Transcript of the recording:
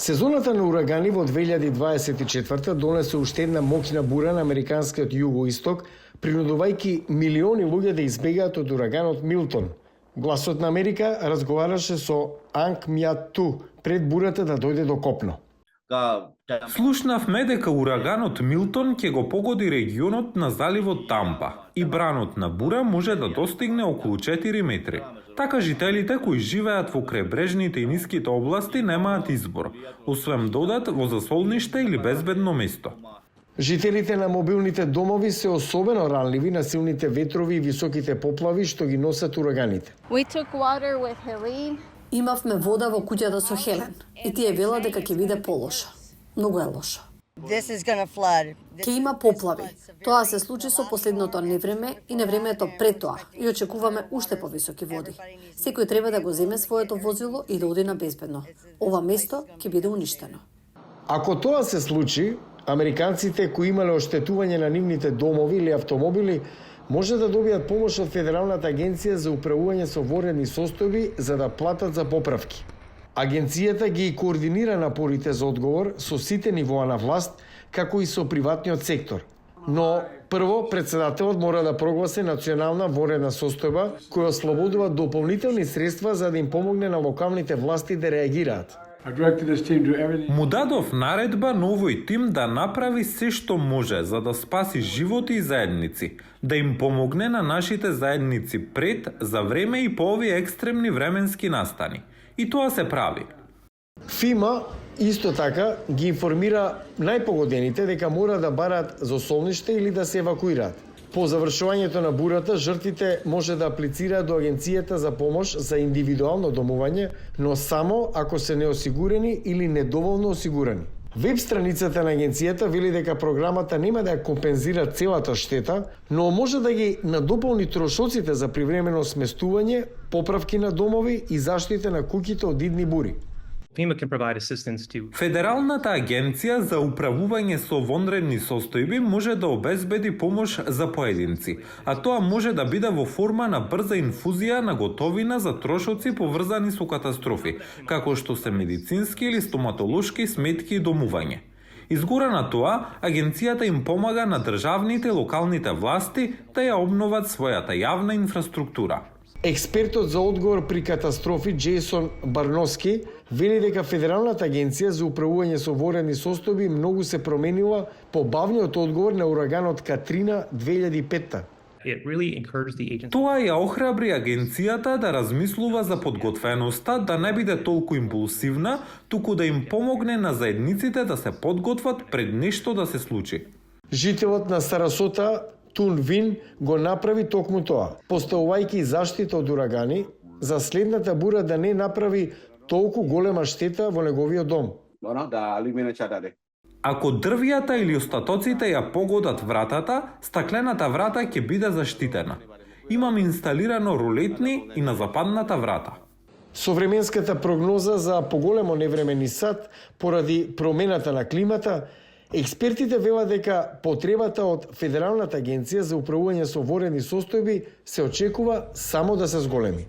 Сезоната на урагани во 2024 донесе уште една моќна бура на американскиот југоисток, принудувајќи милиони луѓе да избегаат од ураганот Милтон. Гласот на Америка разговараше со Анг Мјату пред бурата да дојде до копно. Слушнавме дека ураганот Милтон ќе го погоди регионот на заливот Тампа и бранот на бура може да достигне околу 4 метри. Така жителите кои живеат во крајбрежните и ниските области немаат избор, освен додат во засолниште или безбедно место. Жителите на мобилните домови се особено ранливи на силните ветрови и високите поплави што ги носат ураганите. Имавме вода во куќата со Хелен и тие вела дека ќе биде полоша. Многу е лошо. Ќе има поплави. Тоа се случи со последното невреме и невремето пред тоа и очекуваме уште повисоки води. Секој треба да го земе своето возило и да оди на безбедно. Ова место ќе биде уништено. Ако тоа се случи, американците кои имале оштетување на нивните домови или автомобили може да добијат помош од Федералната агенција за управување со воредни состојби за да платат за поправки. Агенцијата ги координира напорите за одговор со сите нивоа на власт, како и со приватниот сектор. Но, прво, председателот мора да прогласи национална воредна состојба, која ослободува дополнителни средства за да им помогне на локалните власти да реагираат. Му дадов наредба на овој тим да направи се што може за да спаси животи и заедници, да им помогне на нашите заедници пред, за време и по овие екстремни временски настани. И тоа се прави. ФИМА исто така ги информира најпогодените дека мора да бараат засолниште или да се евакуираат. По завршувањето на бурата, жртвите може да аплицираат до Агенцијата за помош за индивидуално домување, но само ако се неосигурени или недоволно осигурани. Веб страницата на агенцијата вели дека програмата нема да ја компензира целата штета, но може да ги надополни трошоците за привремено сместување, поправки на домови и заштита на куќите од идни бури. Федералната агенција за управување со вонредни состојби може да обезбеди помош за поединци, а тоа може да биде во форма на брза инфузија на готовина за трошоци поврзани со катастрофи, како што се медицински или стоматолошки сметки и домување. Изгора на тоа, агенцијата им помага на државните и локалните власти да ја обноват својата јавна инфраструктура. Експертот за одговор при катастрофи Джейсон Барноски вели дека Федералната агенција за управување со воредни состојби многу се променила по бавниот одговор на ураганот Катрина 2005. Тоа ја охрабри агенцијата да размислува за подготвеноста, да не биде толку импулсивна, туку да им помогне на заедниците да се подготват пред нешто да се случи. Жителот на Сарасота Тун Вин го направи токму тоа, поставувајќи заштита од урагани за следната бура да не направи толку голема штета во неговиот дом. Ако дрвјата или остатоците ја погодат вратата, стаклената врата ќе биде заштитена. Имам инсталирано рулетни и на западната врата. Современската прогноза за поголемо невреме низ сад поради промената на климата, експертите велат дека потребата од Федералната агенција за управување со воредни состојби се очекува само да се зголеми.